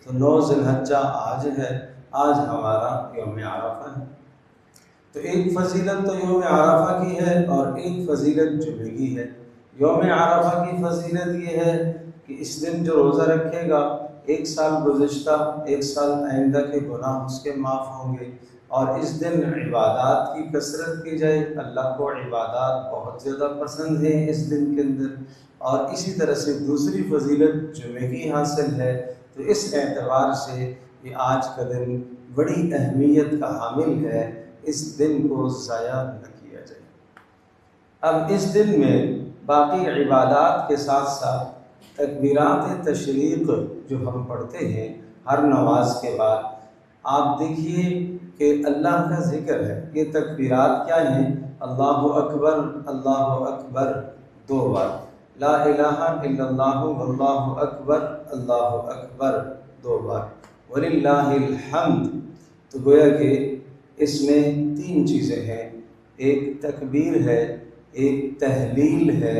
تو 9 ذی الحجہ آج ہے، آج ہمارا یوم عرفہ ہے۔ تو ایک فضیلت تو یوم عرفہ کی ہے اور ایک فضیلت جمعے کی ہے۔ یوم عرفہ کی فضیلت یہ ہے کہ اس دن جو روزہ رکھے گا، 1 سال گزشتہ 1 سال آئندہ کے گناہ اس کے معاف ہوں گے، اور اس دن عبادات کی کثرت کی جائے۔ اللہ کو عبادات بہت زیادہ پسند ہیں اس دن کے اندر، اور اسی طرح سے دوسری فضیلت جمعے کی حاصل ہے۔ تو اس اعتبار سے یہ آج کا دن بڑی اہمیت کا حامل ہے، اس دن کو ضائع نہ کیا جائے۔ اب اس دن میں باقی عبادات کے ساتھ ساتھ تکبیرات تشریق جو ہم پڑھتے ہیں ہر نماز کے بعد، آپ دیکھیے کہ اللہ کا ذکر ہے۔ یہ تکبیرات کیا ہیں؟ اللہ اکبر 2 بار، لا الہ الا اللہ واللہ اکبر، اللہ اکبر 2 بار، وللہ الحمد۔ تو گویا کہ اس میں 3 چیزیں ہیں، ایک تکبیر ہے، ایک تہلیل ہے،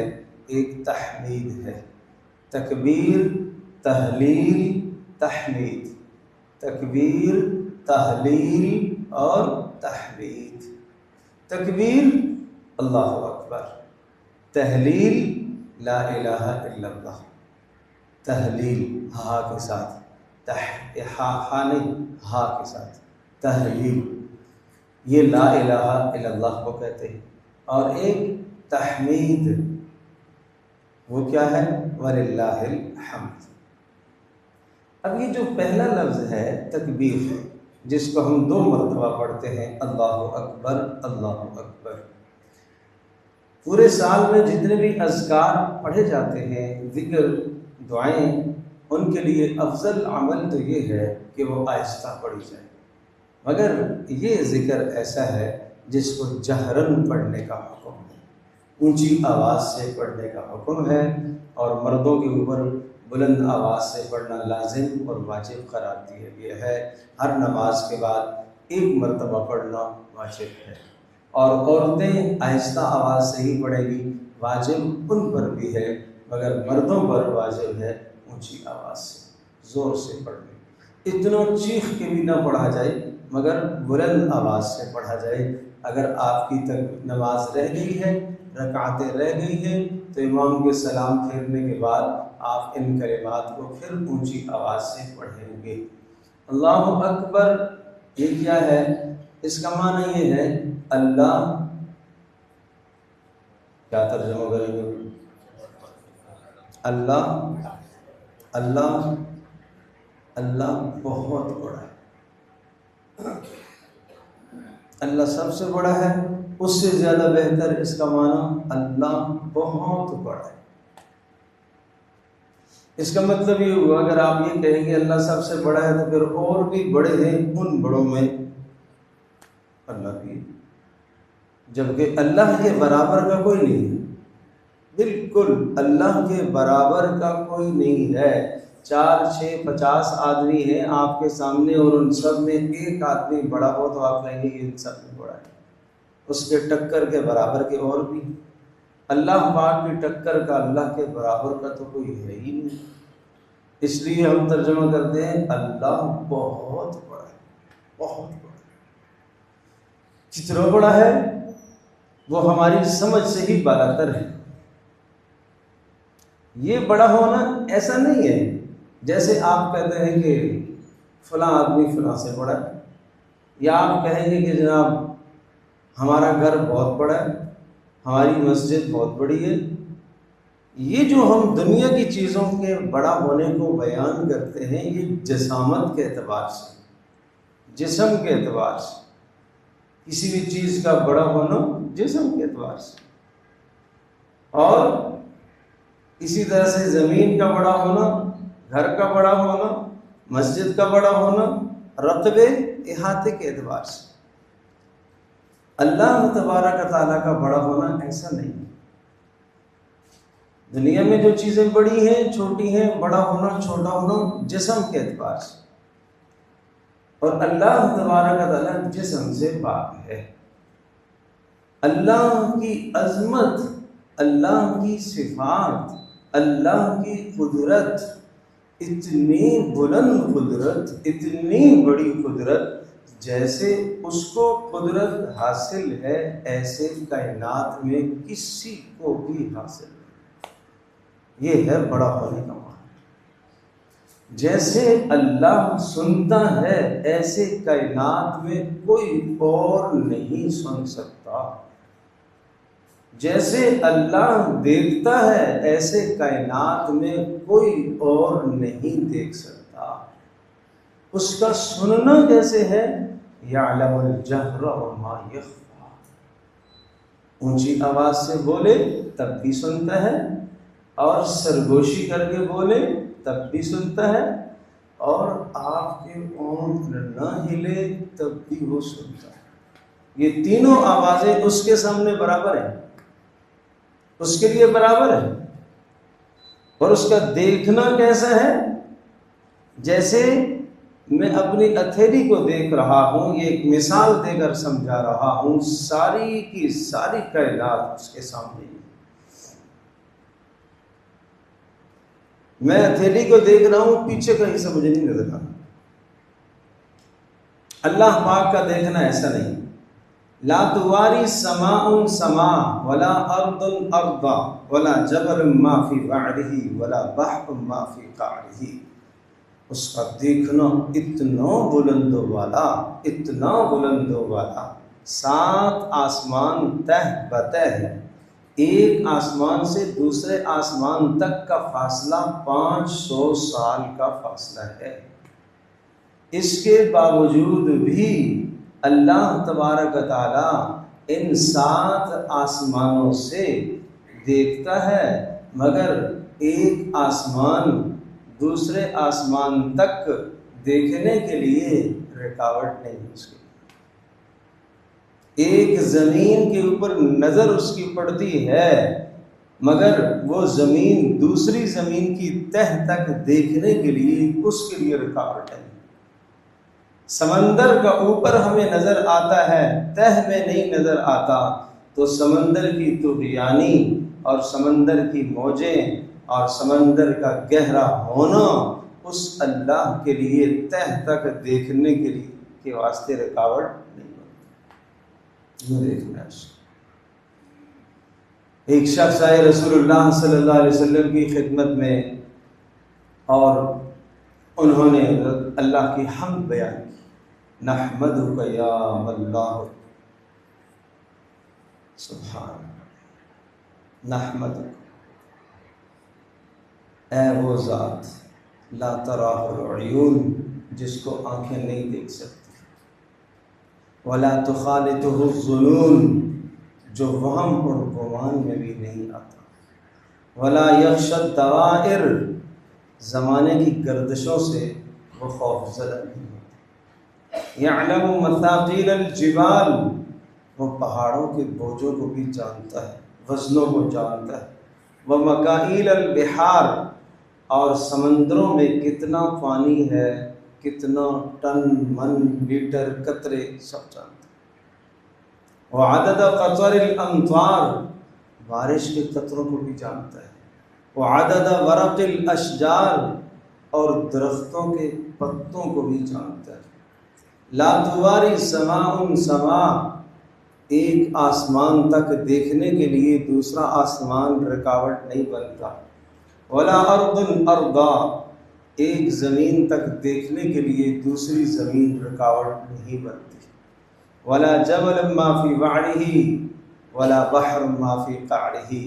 ایک تحمید ہے۔ تکبیر، تہلیل، تحمید، تکبیر، تہلیل اور تحمید۔ تکبیر اللہ اکبر، تہلیل لا الہ الا اللہ، تہلیل ہا کے ساتھ، ہا نہیں، ہا کے ساتھ، تہلیل، یہ لا الہ الا اللہ کو کہتے ہیں۔ اور ایک تحمید، وہ کیا ہے؟ وَلِلَّهِ الْحَمْدُ۔ اب یہ جو پہلا لفظ ہے تکبیر ہے، جس کو ہم 2 مرتبہ پڑھتے ہیں، اللہ اکبر، اللہ اکبر۔ پورے سال میں جتنے بھی اذکار پڑھے جاتے ہیں، ذکر، دعائیں، ان کے لیے افضل عمل تو یہ ہے کہ وہ آہستہ پڑھی جائے، مگر یہ ذکر ایسا ہے جس کو جہرن پڑھنے کا حکم ہے، اونچی آواز سے پڑھنے کا حکم ہے، اور مردوں کے اوپر بلند آواز سے پڑھنا لازم اور واجب قرار دیا گیا ہے۔ ہر نماز کے بعد 1 مرتبہ پڑھنا واجب ہے، اور عورتیں آہستہ آواز سے ہی پڑھیں گی، واجب ان پر بھی ہے، مگر مردوں پر واجب ہے اونچی آواز سے، زور سے پڑھنے، اتنا چیخ کے بھی نہ پڑھا جائے، مگر بلند آواز سے پڑھا جائے۔ اگر آپ کی نماز رہ گئی ہے، رکعتیں رہ گئی ہیں، تو امام کے سلام پھیرنے کے بعد آپ ان کلمات کو پھر اونچی آواز سے پڑھیں گے۔ اللہ اکبر یہ کیا ہے؟ اس کا معنی یہ ہے اللہ، کیا ترجمہ کریں گے؟ اللہ، اللہ، اللہ بہت بڑا ہے، اللہ سب سے بڑا ہے، اس سے زیادہ بہتر اس کا معنی اللہ بہت بڑا ہے۔ اس کا مطلب یہ ہوا اگر آپ یہ کہیں گے اللہ سب سے بڑا ہے، تو پھر اور بھی بڑے ہیں، ان بڑوں میں اللہ بھی، جبکہ اللہ کے برابر کا کوئی نہیں ہے، بالکل اللہ کے برابر کا کوئی نہیں ہے۔ 4، 6، 50 آدمی ہیں آپ کے سامنے، اور ان سب میں ایک آدمی بڑا ہو تو آپ کہیں گے یہ ان سب میں بڑا ہے، اس کے ٹکر کے برابر کے اور بھی۔ اللہ پاک کی ٹکر کا، اللہ کے برابر کا تو کوئی ہے ہی نہیں، اس لیے ہم ترجمہ کرتے ہیں اللہ بہت بڑا ہے، بہت بڑا ہے۔ کتنا بڑا ہے وہ ہماری سمجھ سے ہی بالاتر ہے۔ یہ بڑا ہونا ایسا نہیں ہے جیسے آپ کہتے ہیں کہ فلاں آدمی فلاں سے بڑا ہے، یا آپ کہیں گے کہ جناب ہمارا گھر بہت بڑا ہے، ہماری مسجد بہت بڑی ہے۔ یہ جو ہم دنیا کی چیزوں کے بڑا ہونے کو بیان کرتے ہیں، یہ جسامت کے اعتبار سے، جسم کے اعتبار سے، کسی بھی چیز کا بڑا ہونا جسم کے اعتبار سے، اور اسی طرح سے زمین کا بڑا ہونا، گھر کا بڑا ہونا، مسجد کا بڑا ہونا، رقبے، احاطے کے اعتبار سے۔ اللہ تبارک تعالیٰ کا بڑا ہونا ایسا نہیں ہے۔ دنیا میں جو چیزیں بڑی ہیں، چھوٹی ہیں، بڑا ہونا، چھوٹا ہونا جسم کے اعتبار سے، اور اللہ تبارک تعالیٰ جسم سے پاک ہے۔ اللہ کی عظمت، اللہ کی صفات، اللہ کی قدرت، اتنی بلند قدرت، اتنی بڑی قدرت، جیسے اس کو قدرت حاصل ہے ایسے کائنات میں کسی کو بھی حاصل نہیں۔ یہ ہے بڑا ہونے کا معنی۔ جیسے اللہ سنتا ہے ایسے کائنات میں کوئی اور نہیں سن سکتا، جیسے اللہ دیکھتا ہے ایسے کائنات میں کوئی اور نہیں دیکھ سکتا۔ اس کا سننا کیسے ہے؟ یعلم الجہر وما یخفی، اونچی آواز سے بولے تب بھی سنتا ہے، اور سرگوشی کر کے بولے تب بھی سنتا ہے، اور آپ کے اونٹ نہ ہلے تب بھی وہ سنتا ہے۔ یہ تینوں آوازیں اس کے سامنے برابر ہیں، اس کے لیے برابر ہے۔ اور اس کا دیکھنا کیسا ہے؟ جیسے میں اپنی ہتھیلی کو دیکھ رہا ہوں، یہ ایک مثال دے کر سمجھا رہا ہوں، ساری کی ساری کائنات اس کے سامنے ہے۔ میں ہتھیلی کو دیکھ رہا ہوں، پیچھے کہیں سے مجھے نہیں نظر آ رہا۔ اللہ پاک کا دیکھنا ایسا نہیں۔ لا تواری سماء سماء ولا ارض ارضا ولا جبل ما فی بعدہ ولا بحر ما فی قعرہ۔ اس کا دیکھنا اتنا بلند والا، اتنا بلند والا، 7 آسمان تہ بتہ ہے، ایک آسمان سے دوسرے آسمان تک کا فاصلہ 500 سال کا فاصلہ ہے۔ اس کے باوجود بھی اللہ تبارک و تعالی ان 7 آسمانوں سے دیکھتا ہے، مگر ایک آسمان دوسرے آسمان تک دیکھنے کے لیے رکاوٹ نہیں اس کی۔ ایک زمین کے اوپر نظر اس کی پڑتی ہے، مگر وہ زمین دوسری زمین کی تہ تک دیکھنے کے لیے اس کے لیے رکاوٹ ہے۔ سمندر کا اوپر ہمیں نظر آتا ہے، تہ میں نہیں نظر آتا، تو سمندر کی طغیانی اور سمندر کی موجیں اور سمندر کا گہرا ہونا اس اللہ کے لیے تہ تک دیکھنے کے واسطے رکاوٹ نہیں ہوتی۔ یہ دیکھنا ہے۔ ایک شخص آئے رسول اللہ صلی اللہ علیہ وسلم کی خدمت میں، اور انہوں نے اللہ کی حمد بیان کی۔ نحمدک یا اللہ، سبحان نحمدک، اے وہ ذات لا تراہ العیون، جس کو آنکھیں نہیں دیکھ سکتی، ولا تخالطہ الظنون، جو وہم اور گمان میں بھی نہیں آتا، ولا یخشی الدوائر، زمانے کی گردشوں سے وہ خوف زدہ نہیں ہوتا، یعلم مثاقیل الجبال، وہ پہاڑوں کے بوجھوں کو بھی جانتا ہے، وزنوں کو جانتا ہے، ومکائیل البحار، اور سمندروں میں کتنا پانی ہے، کتنا ٹن من لیٹر قطرے سب جانتا ہے، وعدد قطر الامطار، بارش کے قطروں کو بھی جانتا ہے، وعدد ورق الاشجار، اور درختوں کے پتوں کو بھی جانتا ہے۔ لا تواری سماء سماء، ایک آسمان تک دیکھنے کے لیے دوسرا آسمان رکاوٹ نہیں بنتا، ولا ارض ارضا، ایک زمین تک دیکھنے کے لیے دوسری زمین رکاوٹ نہیں بنتی، ولا جبل ما فی وعرہ ولا بحر ما فی قعرہ،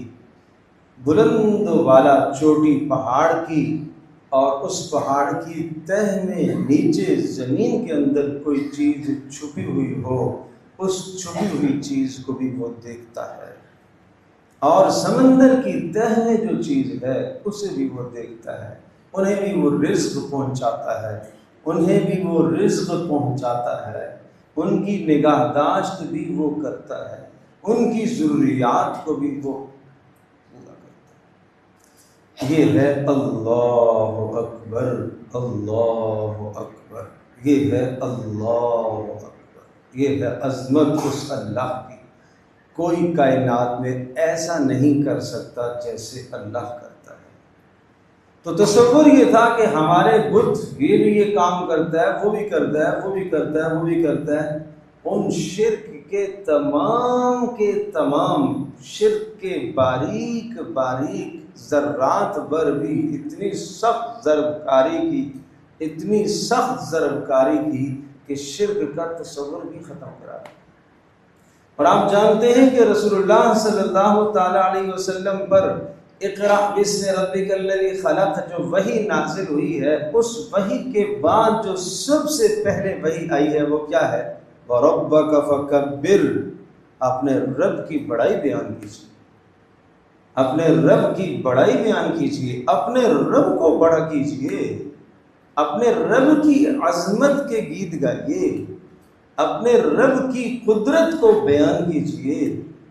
بلند والا چوٹی پہاڑ کی، اور اس پہاڑ کی تہ میں نیچے زمین کے اندر کوئی چیز چھپی ہوئی ہو، اس چھپی ہوئی چیز کو بھی وہ دیکھتا ہے، اور سمندر کی تہ میں جو چیز ہے اسے بھی وہ دیکھتا ہے، انہیں بھی وہ رزق پہنچاتا ہے، انہیں بھی وہ رزق پہنچاتا ہے، ان کی نگہداشت بھی وہ کرتا ہے، ان کی ضروریات کو بھی وہ پورا کرتا ہے۔ یہ ہے اللہ اکبر، اللہ اکبر، یہ ہے اللہ اکبر، یہ ہے عظمت اس اللہ کی۔ کوئی کائنات میں ایسا نہیں کر سکتا جیسے اللہ کرتا ہے۔ تو تصور یہ تھا کہ ہمارے بت یہ بھی یہ کام کرتا ہے، وہ بھی کرتا ہے، وہ بھی کرتا ہے، وہ بھی کرتا ہے۔ ان شرک کے تمام شرک کے باریک باریک ذرات پر بھی اتنی سخت ضرب کاری کی کہ شرک کا تصور بھی ختم کرا دیا۔ اور آپ جانتے ہیں کہ رسول اللہ صلی اللہ تعالی علیہ وسلم پر اقرأ باسم ربک الذی خلق جو وحی نازل ہوئی ہے، اس وحی کے بعد جو سب سے پہلے وحی آئی ہے وہ کیا ہے؟ وَرَبَّكَ فَكَبِّرْ، اپنے رب کی بڑائی بیان کیجیے، اپنے رب کی بڑائی بیان کیجیے، اپنے رب کو بڑا کیجیے، اپنے رب کی عظمت کے گیت گائیے، اپنے رب کی قدرت کو بیان کیجیے،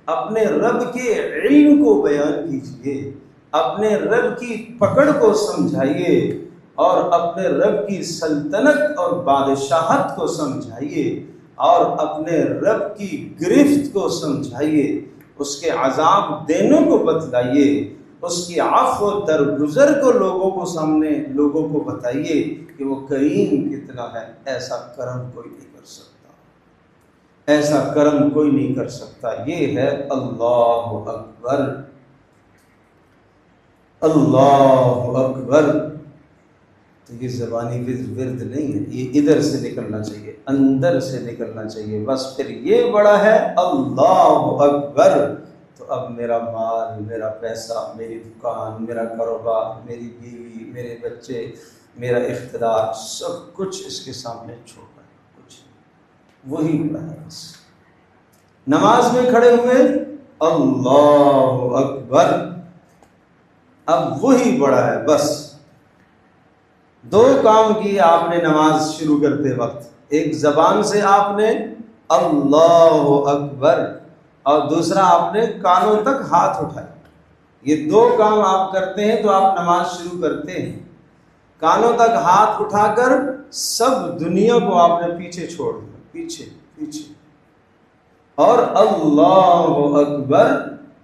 اپنے رب کے علم کو بیان کیجیے، اپنے رب کی پکڑ کو سمجھائیے، اور اپنے رب کی سلطنت اور بادشاہت کو سمجھائیے، اور اپنے رب کی گرفت کو سمجھائیے، اس کے عذاب دینے کو بتلائیے، اس کی عفو و درگزر کو لوگوں کو بتائیے کہ وہ کریم کتنا ہے۔ ایسا کرم کوئی نہیں کر سکتا، ایسا کرم کوئی نہیں کر سکتا۔ یہ ہے اللہ اکبر، اللہ اکبر۔ تو یہ زبانی ورد نہیں ہے، یہ ادھر سے نکلنا چاہیے، اندر سے نکلنا چاہیے، بس پھر یہ بڑا ہے اللہ اکبر۔ تو اب میرا مال، میرا پیسہ، میری دکان، میرا کاروبار، میری بیوی، میرے بچے، میرا اقتدار، سب کچھ اس کے سامنے چھوٹا ہے، کچھ وہی بڑا ہے۔ بس نماز میں کھڑے ہوئے اللہ اکبر، اب وہی بڑا ہے۔ بس دو کام کیے آپ نے نماز شروع کرتے وقت، ایک زبان سے آپ نے اللہ اکبر، اور دوسرا آپ نے کانوں تک ہاتھ اٹھائے۔ یہ دو کام آپ کرتے ہیں تو آپ نماز شروع کرتے ہیں۔ کانوں تک ہاتھ اٹھا کر سب دنیا کو آپ نے پیچھے چھوڑ دیا، پیچھے پیچھے، اور اللہ اکبر،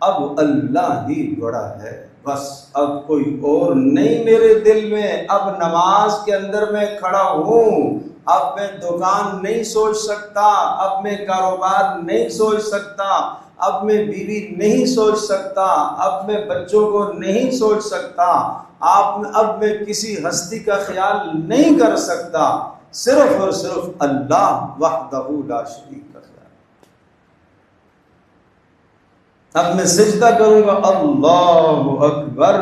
اب اللہ ہی بڑا ہے۔ بس اب کوئی اور نہیں میرے دل میں، اب نماز کے اندر میں کھڑا ہوں، اب میں دکان نہیں سوچ سکتا، اب میں کاروبار نہیں سوچ سکتا، اب میں بیوی نہیں سوچ سکتا، اب میں بچوں کو نہیں سوچ سکتا، اب میں کسی ہستی کا خیال نہیں کر سکتا، صرف اور صرف اللہ وحدہ لا شریک کا خیال۔ اب میں سجدہ کروں گا اللہ اکبر،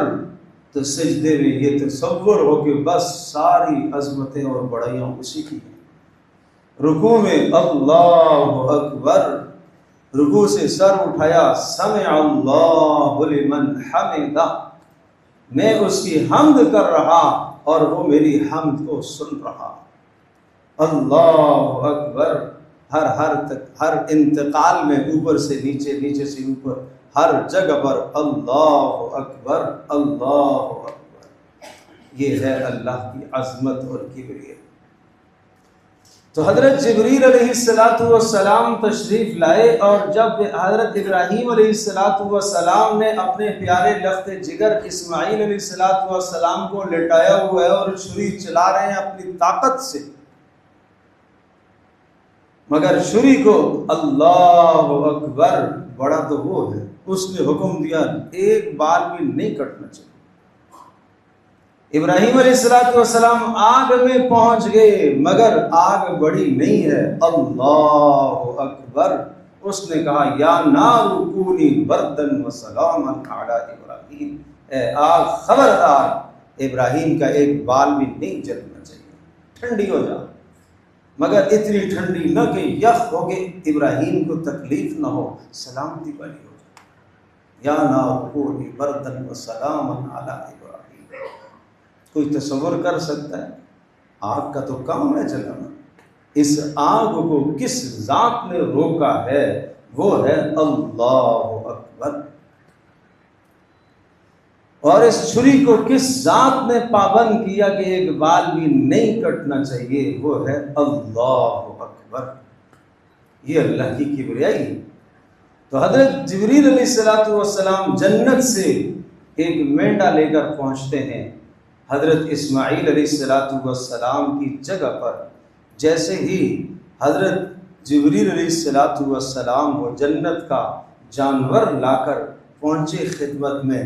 تو سجدے میں یہ تصور ہو کہ بس ساری عظمتیں اور بڑائیاں اسی کی ہیں۔ رکوع میں اللہ اکبر، رکوع سے سر اٹھایا، سمع اللہ لمن حمدہ، میں اس کی حمد کر رہا اور وہ میری حمد کو سن رہا۔ اللہ اکبر، ہر انتقال میں اوپر سے نیچے، نیچے سے اوپر، ہر جگہ پر اللہ اکبر، اللہ اکبر۔ یہ ہے اللہ کی عظمت اور کبریائی۔ تو حضرت جبریل علیہ السلام تشریف لائے، اور جب حضرت ابراہیم علیہ السلام نے اپنے پیارے لخت جگر اسماعیل علیہ السلام کو لٹایا ہوا ہے اور چھری چلا رہے ہیں اپنی طاقت سے، مگر چھری کو اللہ اکبر، بڑا تو وہ ہے، اس نے حکم دیا ایک بال بھی نہیں کٹنا چاہیے۔ ابراہیم علیہ السلام آگ میں پہنچ گئے، مگر آگ بڑی نہیں ہے، اللہ اکبر۔ اس نے کہا یا نار کونی بردن وسلاما علی ابراہیم، اے آگ خبردار، ابراہیم کا ایک بال بھی نہیں جلنا چاہیے، ٹھنڈی ہو جا، مگر اتنی ٹھنڈی نہ کہ یخ ہو کہ ابراہیم کو تکلیف نہ ہو، سلامتی والی ہو جائے۔ یا نار کونی بردن وسلاما علی ابراہیم۔ کوئی تصور کر سکتا ہے؟ آگ کا تو کام ہے جلانا، اس آگ کو کس ذات نے روکا ہے؟ وہ ہے اللہ اکبر۔ اور اس چھری کو کس ذات نے پابند کیا کہ ایک بال بھی نہیں کٹنا چاہیے؟ وہ ہے اللہ اکبر۔ یہ اللہ کی کبریائی۔ تو حضرت جبریل علیہ السلام جنت سے ایک مینڈا لے کر پہنچتے ہیں، حضرت اسماعیل علیہ السلام کی جگہ پر جیسے ہی حضرت جبریل علیہ السلام وہ جنت کا جانور لا کر پہنچے خدمت میں،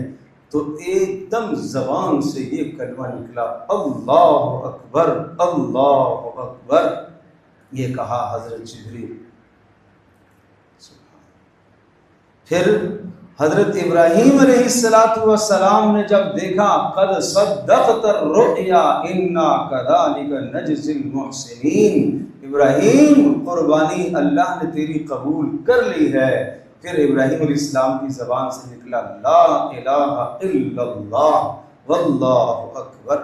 تو ایک دم زبان سے یہ کلمہ نکلا، اللہ اکبر اللہ اکبر، یہ کہا حضرت جبریل۔ پھر حضرت ابراہیم علیہ السلام نے جب دیکھا، قد صدقت الرؤیا انا کذالک نجزی المحسنین، ابراہیم قربانی اللہ نے تیری قبول کر لی ہے۔ پھر ابراہیم علیہ السلام کی زبان سے نکلا، لا الہ الا اللہ واللہ اکبر،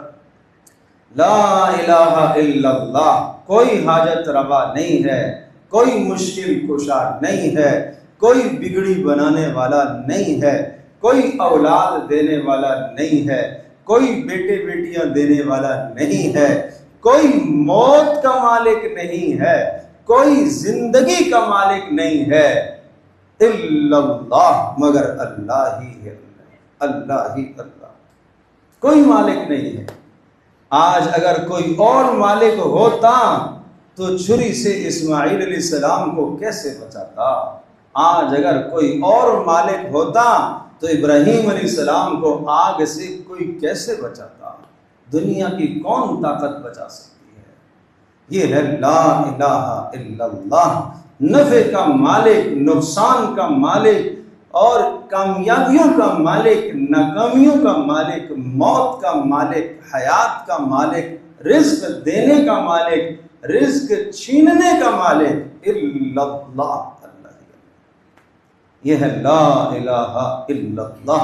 لا الہ الا اللہ، کوئی حاجت روا نہیں ہے، کوئی مشکل کشا نہیں ہے، کوئی بگڑی بنانے والا نہیں ہے، کوئی اولاد دینے والا نہیں ہے، کوئی بیٹے بیٹیاں دینے والا نہیں ہے، کوئی موت کا مالک نہیں ہے، کوئی زندگی کا مالک نہیں ہے، الا اللہ، مگر اللہ ہی ہے، اللہ ہی اللہ، کوئی مالک نہیں ہے۔ آج اگر کوئی اور مالک ہوتا تو چھری سے اسماعیل علیہ السلام کو کیسے بچاتا؟ آج اگر کوئی اور مالک ہوتا تو ابراہیم علیہ السلام کو آگ سے کوئی کیسے بچاتا؟ دنیا کی کون طاقت بچا سکتی ہے؟ یہ ہے لا الہ الا اللہ، نفع کا مالک، نقصان کا مالک، اور کامیابیوں کا مالک، ناکامیوں کا مالک، موت کا مالک، حیات کا مالک، رزق دینے کا مالک، رزق چھیننے کا مالک، الا اللہ، یہ ہے لا الہ الا اللہ۔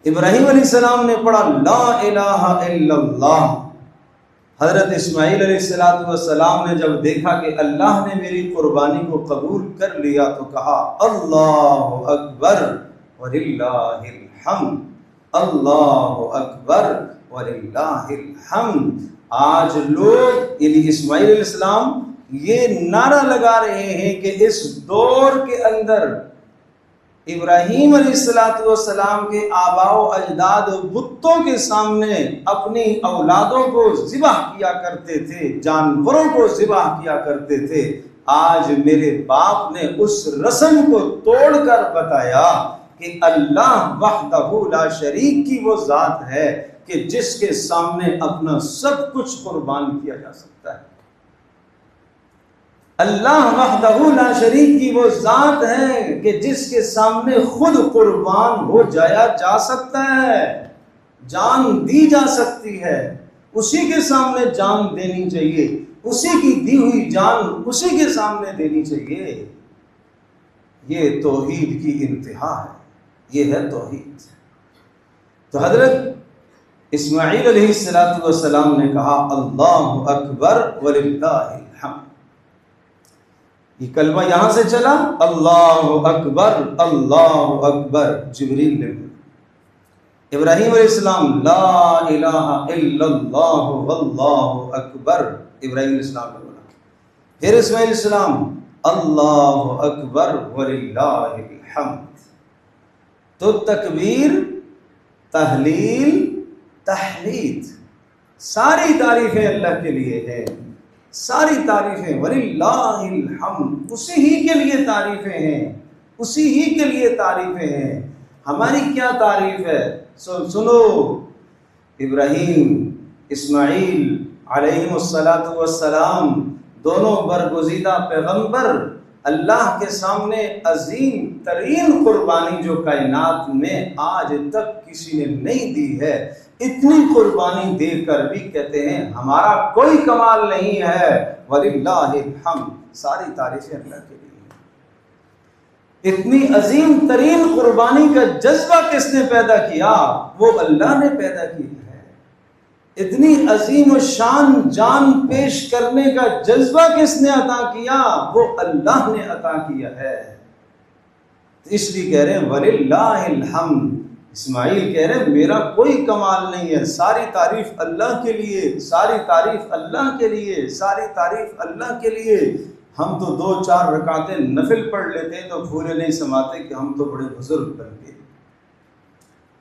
ابراہیم علیہ السلام نے پڑھا لا الہ الا اللہ۔ حضرت اسماعیل علیہ السلام نے جب دیکھا کہ اللہ نے میری قربانی کو قبول کر لیا تو کہا اللہ اکبر وللہ الحمد، اللہ اکبر وللہ الحمد۔ آج لوگ یعنی اسماعیل علیہ السلام یہ نعرہ لگا رہے ہیں کہ اس دور کے اندر ابراہیم علیہ السلام کے آباء و اجداد بتوں کے سامنے اپنی اولادوں کو ذبح کیا کرتے تھے، جانوروں کو ذبح کیا کرتے تھے۔ آج میرے باپ نے اس رسم کو توڑ کر بتایا کہ اللہ وحدہ لا شریک کی وہ ذات ہے کہ جس کے سامنے اپنا سب کچھ قربان کیا جا سکتا ہے۔ اللہ وحدہ لا شریک کی وہ ذات ہے کہ جس کے سامنے خود قربان ہو جایا جا سکتا ہے، جان دی جا سکتی ہے، اسی کے سامنے جان دینی چاہیے، اسی کی دی ہوئی جان اسی کے سامنے دینی چاہیے۔ یہ توحید کی انتہا ہے، یہ ہے توحید۔ تو حضرت اسماعیل علیہ السلام نے کہا اللہ اکبر وللہ الحمد۔ یہ کلمہ یہاں سے چلا اللہ اکبر اللہ اکبر، جبریل نے بولا۔ ابراہیم علیہ السلام لا الہ الا اللہ واللہ اکبر، ابراہیم علیہ السلام نے بولا۔ پھر اسماعیل علیہ السلام اللہ اکبر وللہ الحمد۔ تو تکبیر، تحلیل، تحمید، ساری تعریفیں اللہ کے لیے ہیں، ساری تعریفیں وللہ الحمد، اسی ہی کے لیے تعریفیں ہیں، اسی ہی کے لیے تعریفیں ہیں۔ ہماری کیا تعریف ہے؟ سنو، ابراہیم اسماعیل علیہم السلام دونوں برگزیدہ پیغمبر اللہ کے سامنے عظیم ترین قربانی جو کائنات میں آج تک کسی نے نہیں دی ہے، اتنی قربانی دے کر بھی کہتے ہیں ہمارا کوئی کمال نہیں ہے، وَلِلَّهِ الْحَمْدُ، ساری تعریفیں اللہ کے لیے۔ اتنی عظیم ترین قربانی کا جذبہ کس نے پیدا کیا؟ وہ اللہ نے پیدا کیا ہے۔ اتنی عظیم و شان جان پیش کرنے کا جذبہ کس نے عطا کیا؟ وہ اللہ نے عطا کیا ہے۔ اس لیے کہہ رہے ہیں وَلِلَّهِ الْحَمْدُ۔ اسماعیل کہہ رہے ہیں میرا کوئی کمال نہیں ہے، ساری تعریف اللہ کے لیے، ساری تعریف اللہ کے لیے، ساری تعریف اللہ کے لیے۔ ہم تو 2-4 رکعتیں نفل پڑھ لیتے ہیں تو پھولے نہیں سماتے کہ ہم تو بڑے بزرگ بن گئے۔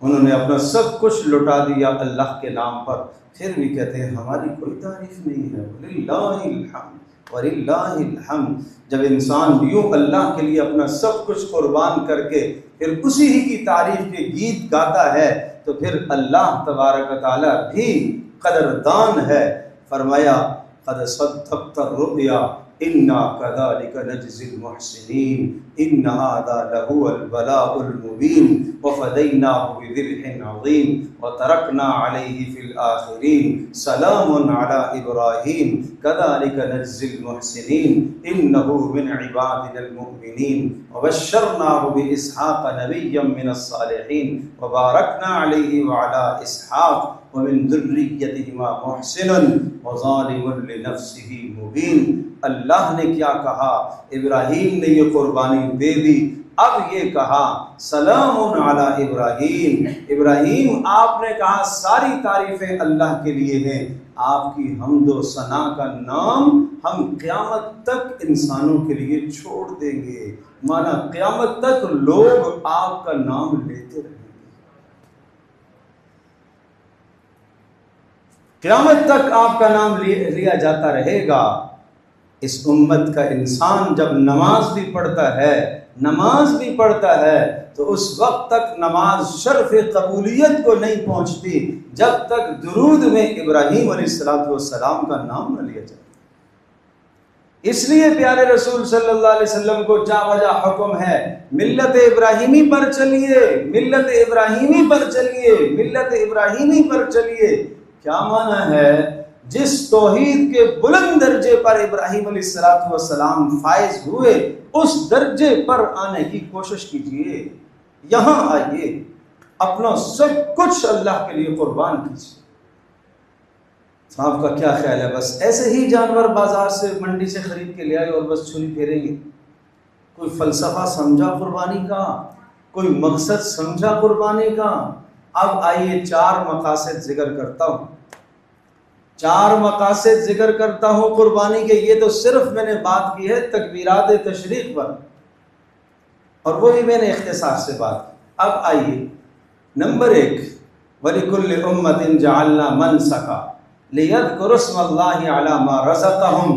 انہوں نے اپنا سب کچھ لٹا دیا اللہ کے نام پر، پھر بھی کہتے ہیں ہماری کوئی تعریف نہیں ہے۔ وَلِلَّهِ الْحَمْدُ وَلِلَّهِ الْحَمْدُ۔ جب انسان یوں اللہ کے لیے اپنا سب کچھ قربان کر کے پھر اسی ہی کی تعریف کے گیت گاتا ہے تو پھر اللہ تبارک و تعالیٰ بھی قدردان ہے۔ فرمایا قد صدقت الرؤیا انا كذلك نجزي المحسنين ان هذا لهو البلاء المبين وفديناه بذبح عظيم وتركنا عليه في الآخرين سلام على إبراهيم كذلك نجزي المحسنين إنه من عبادنا المؤمنين وبشرناه بإسحاق نبيا من الصالحين وباركنا عليه وعلى إسحاق ومن ذريتهما محسن وظالم لنفسه مبين۔ اللہ نے کیا کہا؟ ابراہیم نے یہ قربانی دے دی، اب یہ کہا سلام علی ابراہیم، ابراہیم آپ نے کہا ساری تعریفیں اللہ کے لیے ہیں، آپ کی حمد و ثنا کا نام ہم قیامت تک انسانوں کے لیے چھوڑ دیں گے، مانا قیامت تک لوگ آپ کا نام لیتے رہیں گے، قیامت تک آپ کا نام لیا جاتا رہے گا۔ اس امت کا انسان جب نماز بھی پڑھتا ہے تو اس وقت تک نماز شرف قبولیت کو نہیں پہنچتی جب تک درود میں ابراہیم علیہ السلام کا نام نہ لیا جائے۔ اس لیے پیارے رسول صلی اللہ علیہ وسلم کو جا وجہ حکم ہے ملت ابراہیمی پر چلیے، ملت ابراہیمی پر چلیے، ملت ابراہیمی پر چلیے۔ کیا معنی ہے؟ جس توحید کے بلند درجے پر ابراہیم علیہ السلام فائز ہوئے اس درجے پر آنے کی کوشش کیجئے، یہاں آئیے، اپنا سب کچھ اللہ کے لیے قربان کیجئے۔ آپ کا کیا خیال ہے بس ایسے ہی جانور بازار سے منڈی سے خرید کے لے آئے اور بس چھری پھیریں گے؟ کوئی فلسفہ سمجھا قربانی کا؟ کوئی مقصد سمجھا قربانی کا؟ اب آئیے 4 مقاصد ذکر کرتا ہوں، 4 مقاصد ذکر کرتا ہوں قربانی کے۔ یہ تو صرف میں نے بات کی ہے تکبیرات تشریق پر، اور وہ بھی میں نے اختصار سے بات کی۔ اب آئیے نمبر 1، وَلِكُلِّ أُمَّةٍ جَعَلْنَا مَنْسَكًا لِيَذْكُرُوا اسْمَ اللَّهِ عَلَى مَا رَزَقَهُم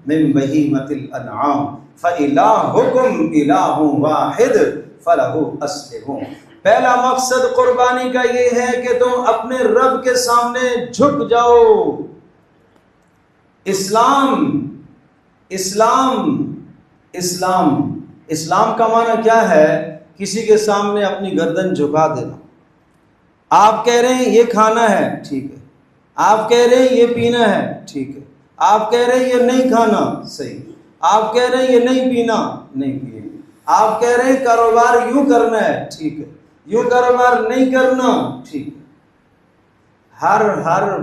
مِّن بَهِيمَةِ الْأَنْعَامِ فَإِلَٰهُكُمْ إِلَٰهٌ وَاحِدٌ فَلَهُ أَسْلِمُوا۔ پہلا مقصد قربانی کا یہ ہے کہ تم اپنے رب کے سامنے جھک جاؤ۔ اسلام کا معنی کیا ہے؟ کسی کے سامنے اپنی گردن جھکا دینا۔ آپ کہہ رہے ہیں یہ کھانا ہے، ٹھیک ہے، آپ کہہ رہے ہیں یہ پینا ہے، ٹھیک ہے، آپ کہہ رہے ہیں یہ نہیں کھانا، صحیح، آپ کہہ رہے ہیں یہ نہیں پینا، نہیں پیے، آپ کہہ رہے ہیں کاروبار یوں کرنا ہے، ٹھیک ہے، یوں کاروبار نہیں کرنا، ٹھیک ہے۔ ہر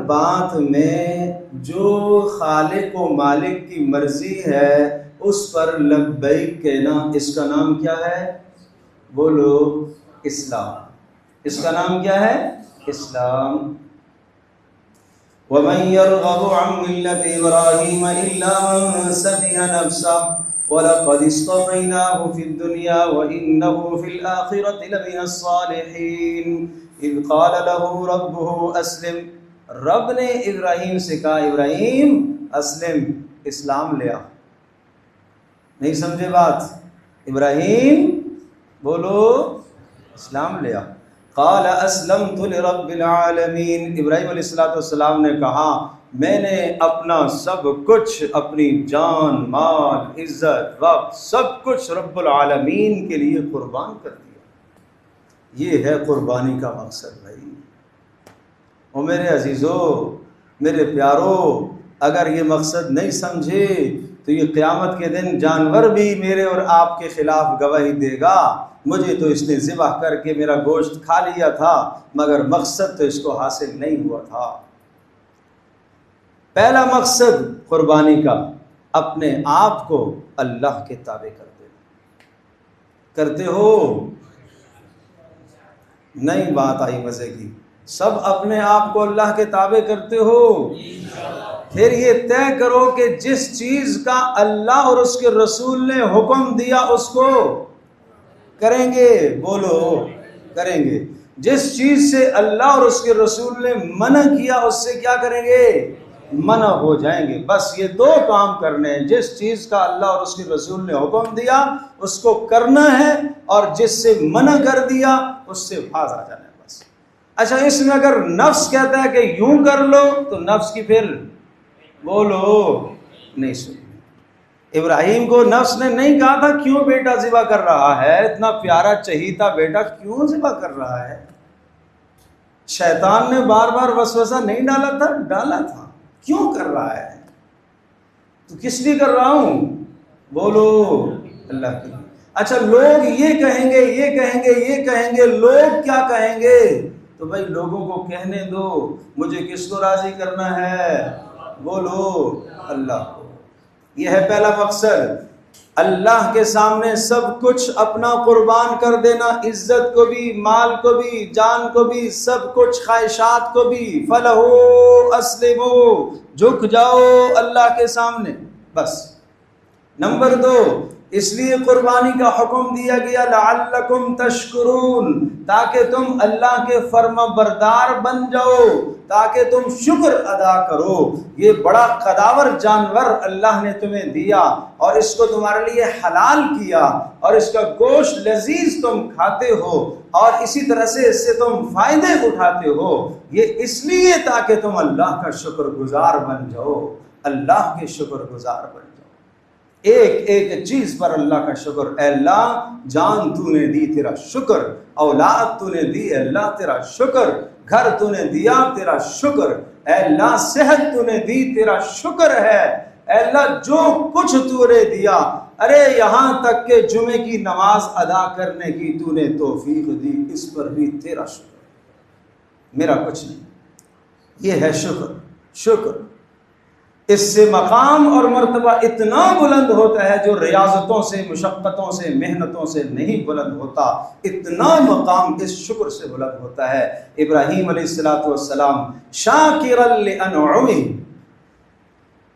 بات میں جو خالق و مالک کی مرضی ہے اس پر لبیک کہنا، اس کا نام کیا ہے؟ بولو اسلام۔ اس کا نام کیا ہے؟ اسلام۔ وَمَن يَرْغَبُ عَن مِّلَّةِ إِبْرَاهِيمَ إِلَّا مَن سَفِهَ نَفْسَهُ وَلَقَدِ اصْطَفَيْنَاهُ فِي الدُّنْيَا وَإِنَّهُ فِي الْآخِرَةِ لَمِنَ الصَّالِحِينَ اذ قال له ربه اسلم۔ رب نے ابراہیم سے کہا ابراہیم اسلم، اسلام لے آ۔ نہیں سمجھے بات؟ ابراہیم بولو اسلام لے آ۔ قال اسلمت لرب العالمین۔ ابراہیم علیہ السلام نے کہا میں نے اپنا سب کچھ، اپنی جان، مال، عزت، وقت، سب کچھ رب العالمین کے لیے قربان کر دیا۔ یہ ہے قربانی کا مقصد بھائی۔ اور میرے عزیزو، میرے پیارو، اگر یہ مقصد نہیں سمجھے تو یہ قیامت کے دن جانور بھی میرے اور آپ کے خلاف گواہی دے گا، مجھے تو اس نے ذبح کر کے میرا گوشت کھا لیا تھا مگر مقصد تو اس کو حاصل نہیں ہوا تھا۔ پہلا مقصد قربانی کا اپنے آپ کو اللہ کے تابع کر دینا۔ کرتے ہو؟ نئی بات آئی مزے کی، سب اپنے آپ کو اللہ کے تابع کرتے ہو؟ پھر یہ طے کرو کہ جس چیز کا اللہ اور اس کے رسول نے حکم دیا اس کو کریں گے، بولو کریں گے۔ جس چیز سے اللہ اور اس کے رسول نے منع کیا اس سے کیا کریں گے؟ منع ہو جائیں گے۔ بس یہ دو کام کرنے ہیں، جس چیز کا اللہ اور اس کے رسول نے حکم دیا اس کو کرنا ہے، اور جس سے منع کر دیا اس سے باز آ جانا ہے بس۔ اچھا، اس میں اگر نفس کہتا ہے کہ یوں کر لو تو نفس کی پھر بولو نہیں سنی۔ ابراہیم کو نفس نے نہیں کہا تھا کیوں بیٹا ذبح کر رہا ہے، اتنا پیارا چہیتا بیٹا کیوں ذبح کر رہا ہے؟ شیطان نے بار بار وسوسہ نہیں ڈالا تھا؟ ڈالا تھا۔ کیوں کر رہا ہے؟ تو کس لیے کر رہا ہوں؟ بولو اللہ کے لیے۔ اچھا، لوگ یہ کہیں گے، یہ کہیں گے، یہ کہیں گے، لوگ کیا کہیں گے؟ تو بھائی لوگوں کو کہنے دو، مجھے کس کو راضی کرنا ہے؟ بولو اللہ کو۔ یہ ہے پہلا مقصد، اللہ کے سامنے سب کچھ اپنا قربان کر دینا، عزت کو بھی، مال کو بھی، جان کو بھی، سب کچھ، خواہشات کو بھی۔ فَلَهُ أَسْلِمُوا، جھک جاؤ اللہ کے سامنے بس۔ نمبر 2، اس لیے قربانی کا حکم دیا گیا لعلکم تشکرون، تاکہ تم اللہ کے فرما بردار بن جاؤ، تاکہ تم شکر ادا کرو۔ یہ بڑا قداور جانور اللہ نے تمہیں دیا اور اس کو تمہارے لیے حلال کیا، اور اس کا گوشت لذیذ تم کھاتے ہو، اور اسی طرح سے اس سے تم فائدے اٹھاتے ہو۔ یہ اس لیے تاکہ تم اللہ کا شکر گزار بن جاؤ، اللہ کے شکر گزار بن جاؤ۔ ایک ایک چیز پر اللہ کا شکر۔ اے اللہ، جان تو نے دی تیرا شکر، اولاد تو نے دی اللہ تیرا شکر، گھر تو نے دیا تیرا شکر، اے اللہ صحت تو نے دی تیرا شکر ہے، اے اللہ جو کچھ تو نے دیا، ارے یہاں تک کہ جمعے کی نماز ادا کرنے کی تو نے توفیق دی، اس پر بھی تیرا شکر، میرا کچھ نہیں۔ یہ ہے شکر۔ شکر اس سے مقام اور مرتبہ اتنا بلند ہوتا ہے جو ریاضتوں سے، مشقتوں سے، محنتوں سے نہیں بلند ہوتا، اتنا مقام اس شکر سے بلند ہوتا ہے۔ ابراہیم علیہ السلام شاکرا لانعمہ،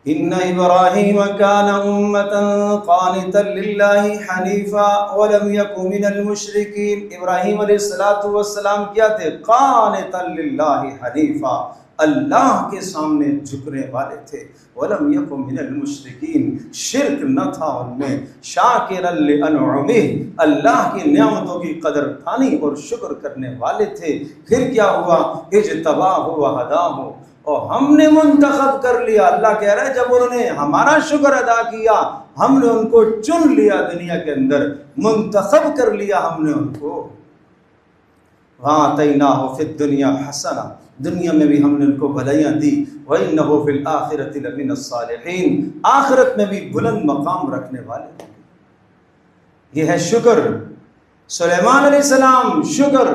ان ابراہیم کان امۃ قانتا للہ حنیفا ولم یک من المشرکین۔ ابراہیم علیہ السلام کیا تھے؟ قانتا للہ حنیفا، اللہ کے سامنے جھکنے والے تھے۔ وَلَمْ يَكُنْ مِنَ الْمُشْرِكِينَ، شرک نہ تھا ان میں۔ شَاكِرًا لِأَنْعُمِهِ، اللہ کی نعمتوں کی قدر دانی اور شکر کرنے والے تھے۔ پھر کیا ہوا؟ اجتباہ وہداہ، اور ہم نے منتخب کر لیا۔ اللہ کہہ رہا ہے جب انہوں نے ہمارا شکر ادا کیا، ہم نے ان کو چن لیا، دنیا کے اندر منتخب کر لیا ہم نے ان کو۔ وَآتَيْنَاهُ فِي الدُّنْيَا حَسَنَةً، دنیا میں بھی ہم نے ان کو بھلائیاں دی۔ وَإِنَّهُ فِي الْآخِرَةِ لَمِنَ الصَّالِحِينَ، آخرت میں بھی بلند مقام رکھنے والے ہیں۔ یہ ہے شکر۔ سلیمان علیہ السلام شکر،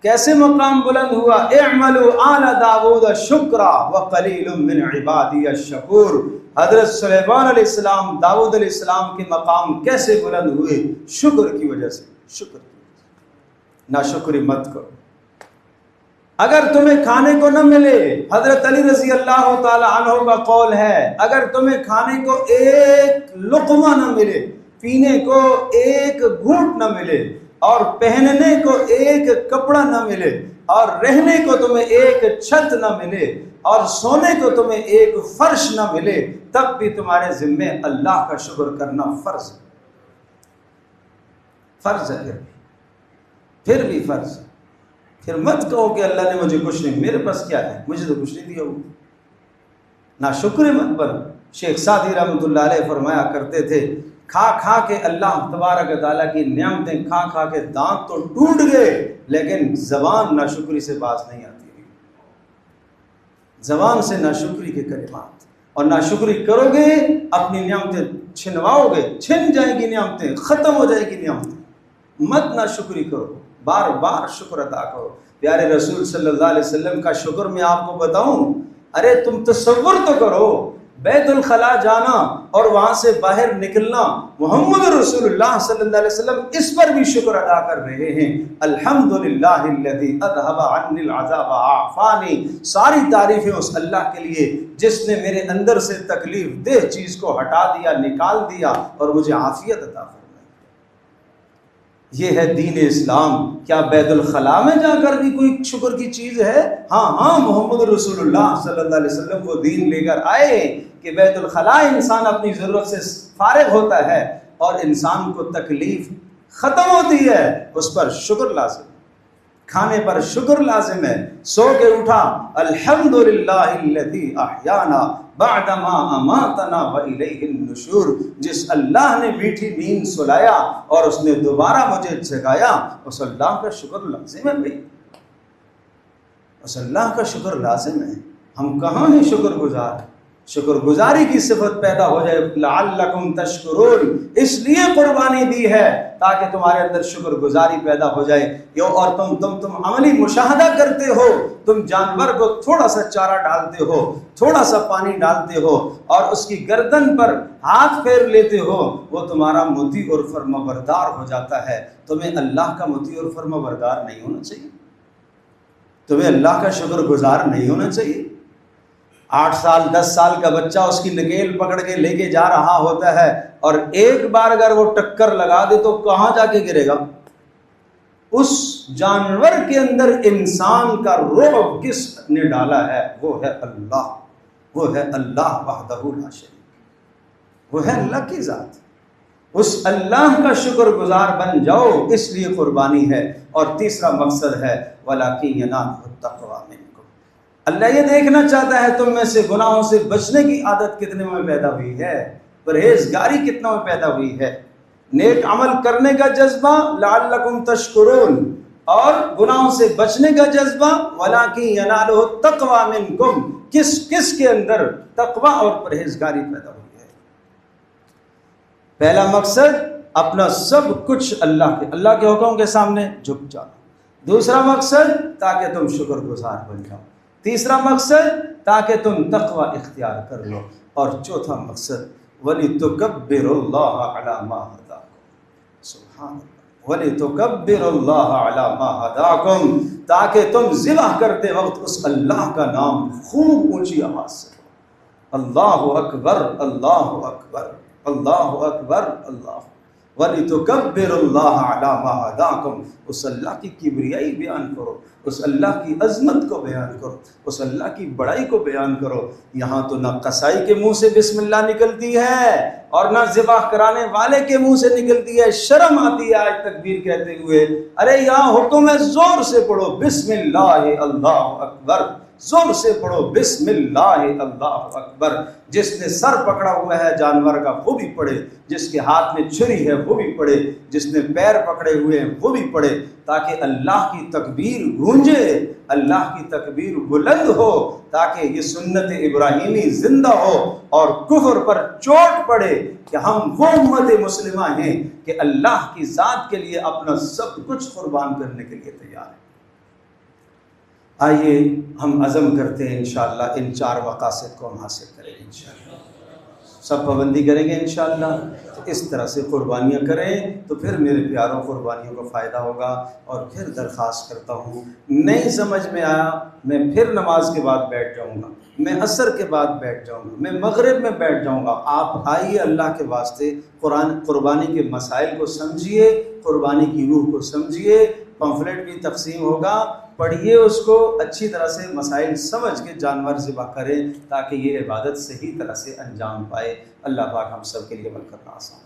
کیسے مقام بلند ہوا؟ اعملوا آل داود شکرا وقلیل من عبادی الشکور۔ حضرت سلیمان علیہ السلام، داؤد علیہ السلام کے مقام کیسے بلند ہوئے؟ شکر کی وجہ سے۔ شکر کی وجہ سے ناشکری مت کرو۔ اگر تمہیں کھانے کو نہ ملے، حضرت علی رضی اللہ تعالی عنہ کا قول ہے، اگر تمہیں کھانے کو ایک لقمہ نہ ملے، پینے کو ایک گھونٹ نہ ملے، اور پہننے کو ایک کپڑا نہ ملے، اور رہنے کو تمہیں ایک چھت نہ ملے، اور سونے کو تمہیں ایک فرش نہ ملے، تب بھی تمہارے ذمے اللہ کا شکر کرنا فرض ہے۔ فرض ہے، پھر بھی فرض ہے۔ پھر مت کہو کہ اللہ نے مجھے کچھ نہیں، میرے پاس کیا ہے، مجھے تو کچھ نہیں دیا وہ۔ ناشکر مت بن۔ شیخ سعدی رحمۃ اللہ علیہ فرمایا کرتے تھے، کھا کھا کے اللہ تبارک تعالیٰ کی نعمتیں کھا کھا کے دانت تو ٹوٹ گئے، لیکن زبان ناشکری سے باز نہیں آتی۔ زبان سے ناشکری کے کلمات، اور ناشکری کرو گے اپنی نعمتیں چھنواؤ گے، چھن جائیں گی نعمتیں، ختم ہو جائے گی نعمتیں۔ مت ناشکری کرو، بار بار شکر ادا کرو۔ پیارے رسول صلی اللہ علیہ وسلم کا شکر میں آپ کو بتاؤں، ارے تم تصور تو کرو، بیت الخلاء جانا اور وہاں سے باہر نکلنا، محمد رسول اللہ صلی اللہ علیہ وسلم اس پر بھی شکر ادا کر رہے ہیں۔ الحمدللہ الذی اذھب عنی العذاب وعافانی، ساری تعریفیں اس اللہ کے لیے جس نے میرے اندر سے تکلیف دہ چیز کو ہٹا دیا، نکال دیا اور مجھے عافیت عطا فرمائی۔ یہ ہے دین اسلام۔ کیا بیت الخلاء میں جا کر بھی کوئی شکر کی چیز ہے؟ ہاں محمد رسول اللہ صلی اللہ علیہ وسلم وہ دین لے کر آئے کہ بیت الخلاء انسان اپنی ضرورت سے فارغ ہوتا ہے اور انسان کو تکلیف ختم ہوتی ہے، اس پر شکر لازم، کھانے پر شکر لازم ہے۔ سو کے اٹھا الحمدللہ الذی احیانا بعدما اماتنا والیہ النشور، جس اللہ نے میٹھی نیند سلایا اور اس نے دوبارہ مجھے جگایا، اس اللہ کا شکر لازم ہے بھائی، اس اللہ کا شکر لازم ہے۔ ہم کہاں ہیں شکر گزار؟ شکر گزاری کی صفت پیدا ہو جائے، لعلکم تشکرون، اس لیے قربانی دی ہے تاکہ تمہارے اندر شکر گزاری پیدا ہو جائے۔ اور تم عملی مشاہدہ کرتے ہو، تم جانور کو تھوڑا سا چارہ ڈالتے ہو، تھوڑا سا پانی ڈالتے ہو اور اس کی گردن پر ہاتھ پھیر لیتے ہو، وہ تمہارا مطیع اور فرمانبردار ہو جاتا ہے۔ تمہیں اللہ کا مطیع اور فرمانبردار نہیں ہونا چاہیے؟ تمہیں اللہ کا شکر گزار نہیں ہونا چاہیے؟ 8 سال 10 سال کا بچہ اس کی نکیل پکڑ کے لے کے جا رہا ہوتا ہے اور ایک بار اگر وہ ٹکر لگا دے تو کہاں جا کے گرے گا؟ اس جانور کے اندر انسان کا رعب کس نے ڈالا ہے؟ وہ ہے اللہ، وہ ہے اللہ وحدہ لا شریک، وہ ہے اللہ کی ذات۔ اس اللہ کا شکر گزار بن جاؤ، اس لیے قربانی ہے۔ اور تیسرا مقصد ہے وَلَٰكِن يَنَالُهُ التَّقْوَىٰ مِنكُمْ، اللہ یہ دیکھنا چاہتا ہے تم میں سے گناہوں سے بچنے کی عادت کتنے میں پیدا ہوئی ہے، پرہیزگاری کتنا میں پیدا ہوئی ہے، نیک عمل کرنے کا جذبہ لعلکم تشکرون، اور گناہوں سے بچنے کا جذبہ وَلَٰكِن يَنَالُهُ التَّقْوَىٰ مِنكُمْ، کس کے اندر تقویٰ اور پرہیزگاری پیدا ہوئی ہے۔ پہلا مقصد اپنا سب کچھ اللہ کے حکم کے سامنے جھک جانا، دوسرا مقصد تاکہ تم شکر گزار بن جاؤ، تیسرا مقصد تاکہ تم تقوی اختیار کر لو، اور چوتھا مقصد وَلِتُكَبِّرُوا اللَّهَ عَلَىٰ مَا هَدَاكُمْ، سبحان اللہ، وَلِتُكَبِّرُوا اللَّهَ عَلَىٰ مَا هَدَاكُمْ، تاکہ تم ذبح کرتے وقت اس اللہ کا نام خوب اونچی آواز سے اللہ اکبر اللہ اکبر اللہ اکبر اللہ، وَلِتُكَبِّرُوا اللَّهَ عَلَىٰ مَا هَدَاكُمْ، اس اللہ کی کبریائی بیان کرو، اس اللہ کی عظمت کو بیان کرو، اس اللہ کی بڑائی کو بیان کرو۔ یہاں تو نہ قصائی کے منہ سے بسم اللہ نکلتی ہے اور نہ ذبح کرانے والے کے منہ سے نکلتی ہے، شرم آتی ہے آج تکبیر کہتے ہوئے۔ ارے یہاں حکم ہے زور سے پڑھو بسم اللہ اللہ اکبر، زور سے پڑھو بسم اللہ اللہ اکبر۔ جس نے سر پکڑا ہوا ہے جانور کا وہ بھی پڑھے، جس کے ہاتھ میں چھری ہے وہ بھی پڑھے، جس نے پیر پکڑے ہوئے ہیں وہ بھی پڑھے، تاکہ اللہ کی تکبیر گونجے، اللہ کی تکبیر بلند ہو، تاکہ یہ سنت ابراہیمی زندہ ہو اور کفر پر چوٹ پڑے کہ ہم وہ امت مسلمہ ہیں کہ اللہ کی ذات کے لیے اپنا سب کچھ قربان کرنے کے لیے تیار ہیں۔ آئیے ہم عزم کرتے ہیں انشاءاللہ ان 4 مقاصد کو ہم حاصل کریں گے، انشاءاللہ سب پابندی کریں گے انشاءاللہ۔ تو اس طرح سے قربانیاں کریں تو پھر میرے پیاروں قربانیوں کو فائدہ ہوگا۔ اور پھر درخواست کرتا ہوں، نہیں سمجھ میں آیا میں پھر نماز کے بعد بیٹھ جاؤں گا، میں عصر کے بعد بیٹھ جاؤں گا، میں مغرب میں بیٹھ جاؤں گا، آپ آئیے اللہ کے واسطے قربانی کے مسائل کو سمجھیے، قربانی کی روح کو سمجھیے، پمفلٹ بھی تقسیم ہوگا، پڑھیے اس کو، اچھی طرح سے مسائل سمجھ کے جانور ذبح کریں تاکہ یہ عبادت صحیح طرح سے انجام پائے۔ اللہ پاک ہم سب کے لیے عمل کرنا آسان